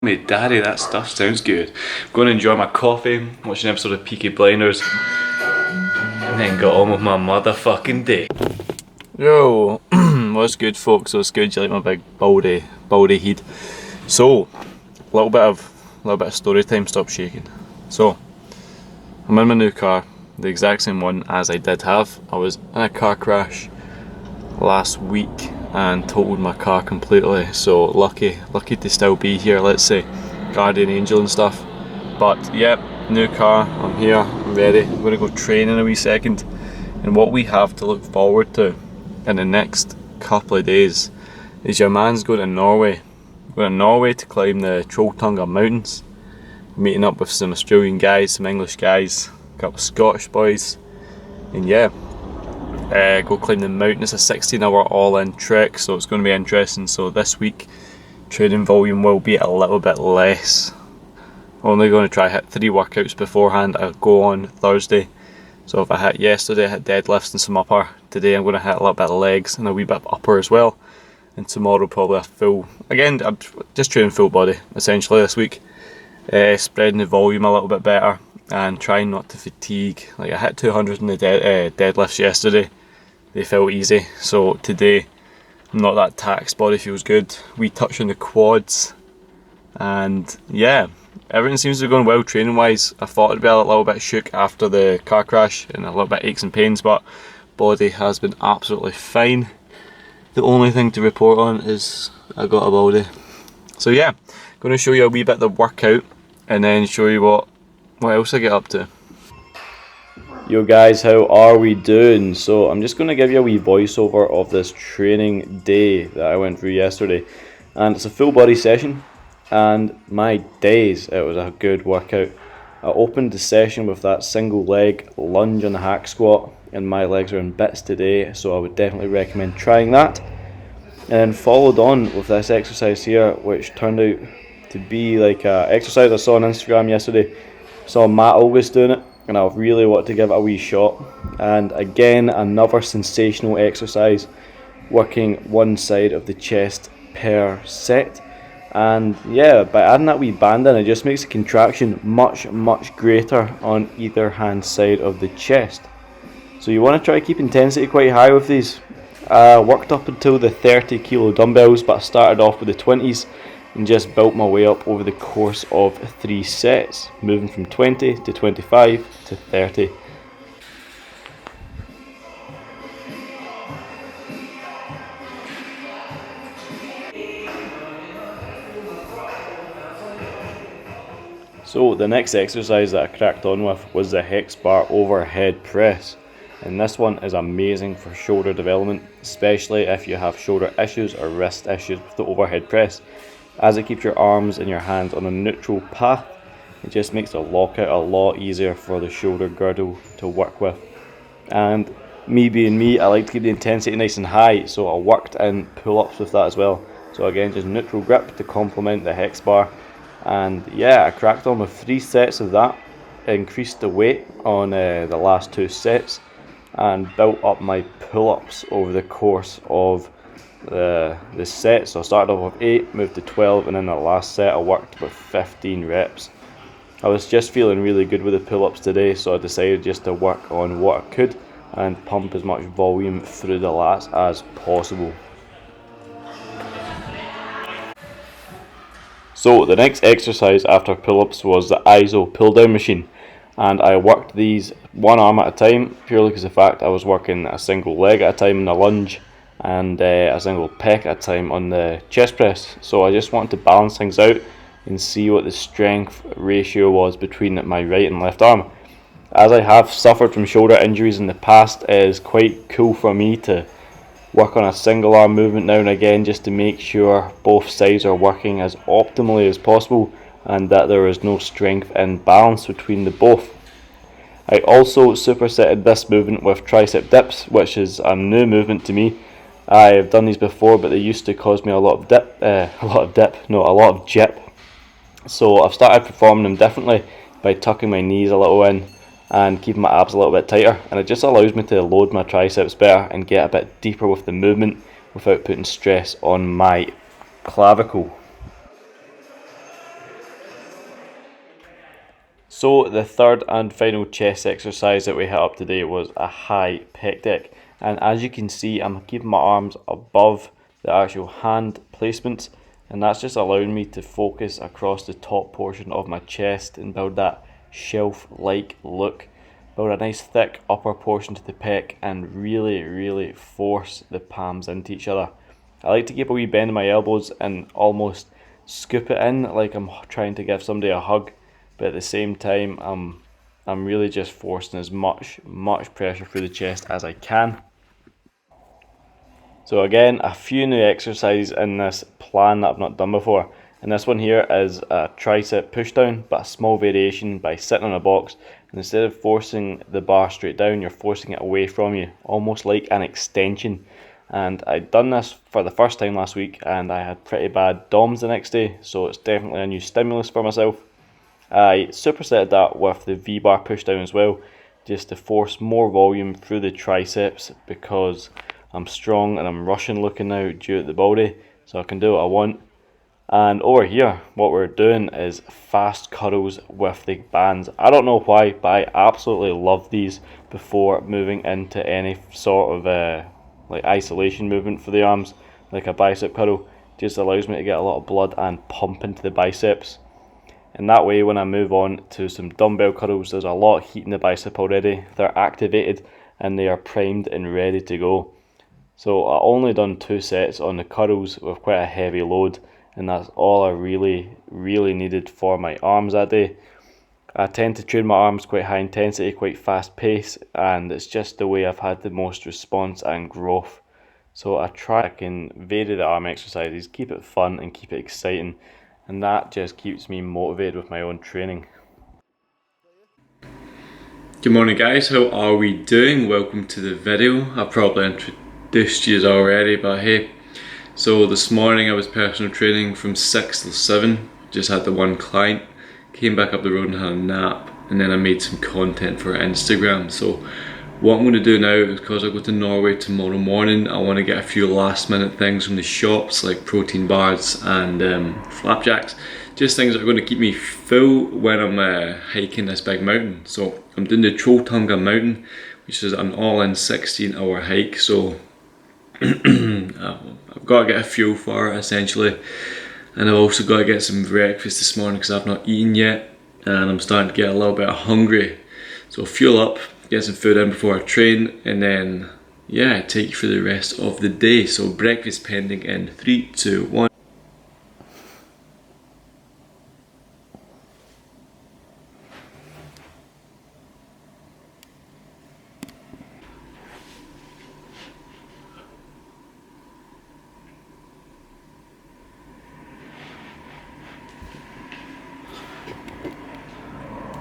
Me, daddy, that stuff sounds good. I'm going to enjoy my coffee, watch an episode of Peaky Blinders, and then get on with my motherfucking day. Yo, what's good, folks? What's good? You like my big baldy head? So, a little bit of story time. Stop shaking. So, I'm in my new car, the exact same one as I did have. I was in a car crash last week and totaled my car completely, so lucky to still be here, let's say, guardian angel and stuff. But yep, new car, I'm here, I'm ready. I'm going to go train in a wee second, and what we have to look forward to in the next couple of days is your man's going to Norway. We're going to Norway to climb the Trolltunga mountains, meeting up with some Australian guys, some English guys, a couple of Scottish boys, and yeah, go climb the mountain. It's a 16-hour all-in trek, so it's going to be interesting. So this week training volume will be a little bit less. I'm only going to try hit 3 workouts beforehand. I'll go on Thursday, so if I hit yesterday, I hit deadlifts and some upper. Today I'm going to hit a little bit of legs and a wee bit of upper as well, and tomorrow probably a full, again I'm just training full body essentially this week, spreading the volume a little bit better and trying not to fatigue. Like I hit 200 in the deadlifts yesterday. They felt easy, so today I'm not that taxed, body feels good. We touch on the quads, and yeah, everything seems to be going well training wise. I thought it'd be a little bit shook after the car crash and a little bit aches and pains, but body has been absolutely fine. The only thing to report on is I got a body. So yeah, going to show you a wee bit of the workout and then show you what else I get up to. Yo guys, how are we doing? So I'm just going to give you a wee voiceover of this training day that I went through yesterday, and it's a full body session, and my days, it was a good workout. I opened the session with that single leg lunge on the hack squat, and my legs are in bits today, so I would definitely recommend trying that. And then followed on with this exercise here, which turned out to be like an exercise I saw on Instagram yesterday. Saw Matt August doing it, and I really want to give it a wee shot. And again, another sensational exercise, working one side of the chest per set. And yeah, by adding that wee band in, it just makes the contraction much greater on either hand side of the chest. So you want to try to keep intensity quite high with these. Worked up until the 30 kilo dumbbells, but I started off with the 20s and just built my way up over the course of 3 sets, moving from 20 to 25 to 30. So the next exercise that I cracked on with was the hex bar overhead press, and this one is amazing for shoulder development, especially if you have shoulder issues or wrist issues with the overhead press, as it keeps your arms and your hands on a neutral path. It just makes the lockout a lot easier for the shoulder girdle to work with. And me being me, I like to keep the intensity nice and high, so I worked in pull-ups with that as well. So again, just neutral grip to complement the hex bar. And yeah, I cracked on with 3 sets of that, increased the weight on the last 2 sets, and built up my pull-ups over the course of the set. So I started off with 8, moved to 12, and then the last set I worked with 15 reps. I was just feeling really good with the pull-ups today, so I decided just to work on what I could and pump as much volume through the lats as possible. So the next exercise after pull-ups was the ISO pull-down machine, and I worked these one arm at a time, purely because of the fact I was working a single leg at a time in the lunge and a single pec at a time on the chest press. So I just wanted to balance things out and see what the strength ratio was between my right and left arm. As I have suffered from shoulder injuries in the past, it is quite cool for me to work on a single arm movement now and again, just to make sure both sides are working as optimally as possible and that there is no strength imbalance between the both. I also supersetted this movement with tricep dips, which is a new movement to me. I have done these before, but they used to cause me a lot of jip. So I've started performing them differently by tucking my knees a little in and keeping my abs a little bit tighter, and it just allows me to load my triceps better and get a bit deeper with the movement without putting stress on my clavicle. So the third and final chest exercise that we hit up today was a high pec deck, and as you can see, I'm keeping my arms above the actual hand placements, and that's just allowing me to focus across the top portion of my chest and build that shelf-like look, build a nice thick upper portion to the pec, and really force the palms into each other. I like to keep a wee bend in my elbows and almost scoop it in like I'm trying to give somebody a hug, but at the same time I'm really just forcing as much pressure through the chest as I can. So again, a few new exercises in this plan that I've not done before, and this one here is a tricep push down, but a small variation by sitting on a box, and instead of forcing the bar straight down, you're forcing it away from you, almost like an extension. And I'd done this for the first time last week, and I had pretty bad DOMs the next day, so it's definitely a new stimulus for myself. I supersetted that with the V-bar push down as well, just to force more volume through the triceps, because I'm strong and I'm Russian looking now due to the body, so I can do what I want. And over here, what we're doing is fast cuddles with the bands. I don't know why, but I absolutely love these before moving into any sort of like isolation movement for the arms, like a bicep cuddle. Just allows me to get a lot of blood and pump into the biceps. And that way, when I move on to some dumbbell cuddles, there's a lot of heat in the bicep already. They're activated and they are primed and ready to go. So I only done 2 sets on the cuddles with quite a heavy load, and that's all I really needed for my arms that day. I tend to train my arms quite high intensity, quite fast pace, and it's just the way I've had the most response and growth. So I can vary the arm exercises, keep it fun and keep it exciting, and that just keeps me motivated with my own training. Good morning guys, how are we doing? Welcome to the video. I've probably introduced you already, but hey. So this morning I was personal training from 6 till 7, just had the one client. Came back up the road and had a nap, and then I made some content for Instagram. So what I'm going to do now is, because I go to Norway tomorrow morning, I want to get a few last minute things from the shops like protein bars and flapjacks, just things that are going to keep me full when I'm hiking this big mountain. So I'm doing the Trolltunga mountain, which is an all-in 16-hour hike, so I've got to get a fuel for it essentially. And I've also got to get some breakfast this morning because I've not eaten yet, and I'm starting to get a little bit hungry. So fuel up, get some food in before I train, and then yeah, take you through the rest of the day. So breakfast pending in 3, 2, 1.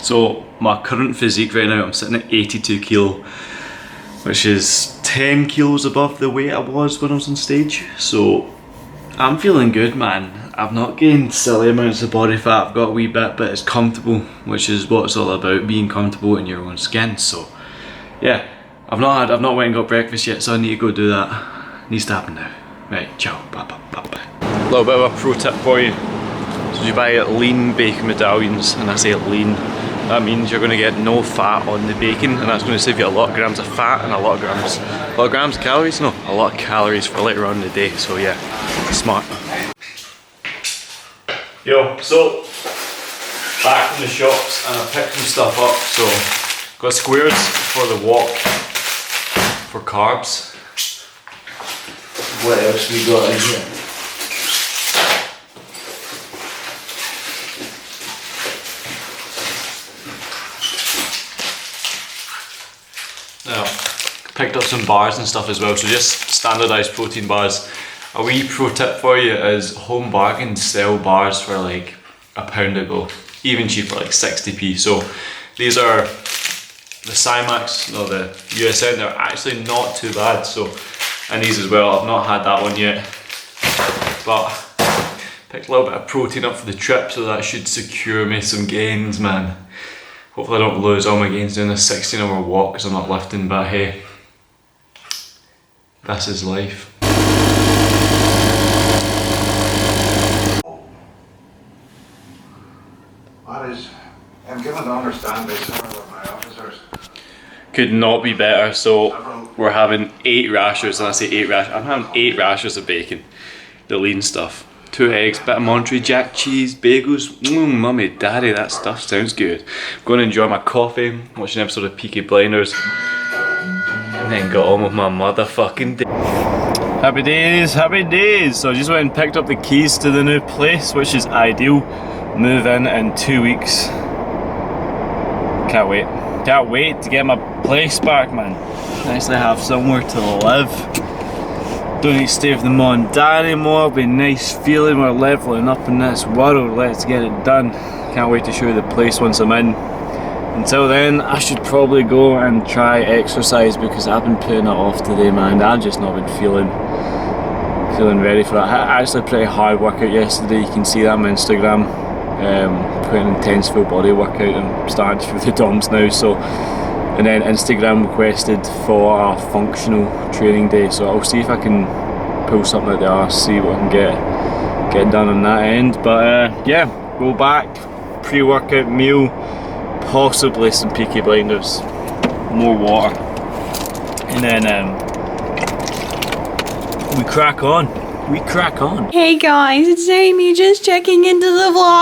So my current physique right now, I'm sitting at 82 kilo, which is 10 kilos above the weight I was when I was on stage. So I'm feeling good, man. I've not gained silly amounts of body fat, I've got a wee bit, but it's comfortable, which is what it's all about, being comfortable in your own skin. So yeah, I've not went and got breakfast yet, so I need to go do that. Needs to happen now. Right, ciao, bye. A little bit of a pro tip for you. So you buy lean bacon medallions, and I say lean, that means you're going to get no fat on the bacon, and that's going to save you a lot of grams of fat and a lot of grams of calories. No, a lot of calories for later on in the day. So yeah, smart. Yo, so back from the shops, and I picked some stuff up. So got squares for the walk, for carbs. What else we got in here? Now, picked up some bars and stuff as well, so just standardised protein bars. A wee pro tip for you is Home Bargains sell bars for like £1 a go, even cheaper, like 60p. So these are the Cymax, no, the USN, they're actually not too bad. So, and these as well, I've not had that one yet, but picked a little bit of protein up for the trip, so that should secure me some gains, man. Hopefully I don't lose all my gains doing this 16-hour walk because I'm not lifting, but hey, this is life. That is I'm given to understand by some of my officers. Could not be better. So we're having 8 rashers, and I say 8 rashers, I'm having 8 rashers of bacon, the lean stuff. 2 eggs, bit of Monterey Jack cheese, bagels. Mummy, daddy, that stuff sounds good. I'm going to enjoy my coffee, watch an episode of Peaky Blinders, and then get on with my motherfucking day. Happy days, happy days. So I just went and picked up the keys to the new place, which is ideal. Move in 2 weeks. Can't wait. Can't wait to get my place back, man. Nice to have somewhere to live. Don't need to stay with the mum and dad anymore. It'll be a nice feeling. We're leveling up in this world. Let's get it done. Can't wait to show you the place once I'm in. Until then, I should probably go and try exercise because I've been putting it off today, man. I've just not been feeling ready for that. I actually a pretty hard workout yesterday. You can see that on my Instagram. Putting an intense full body workout. I'm starting to feel the DOMs now. So, and then Instagram requested for a functional training day. So I'll see if I can pull something out the arse, see what I can get done on that end. But yeah, go back, pre-workout meal, possibly some Peaky Blinders, more water, and then we crack on. Hey guys, it's Amy, just checking into the vlog.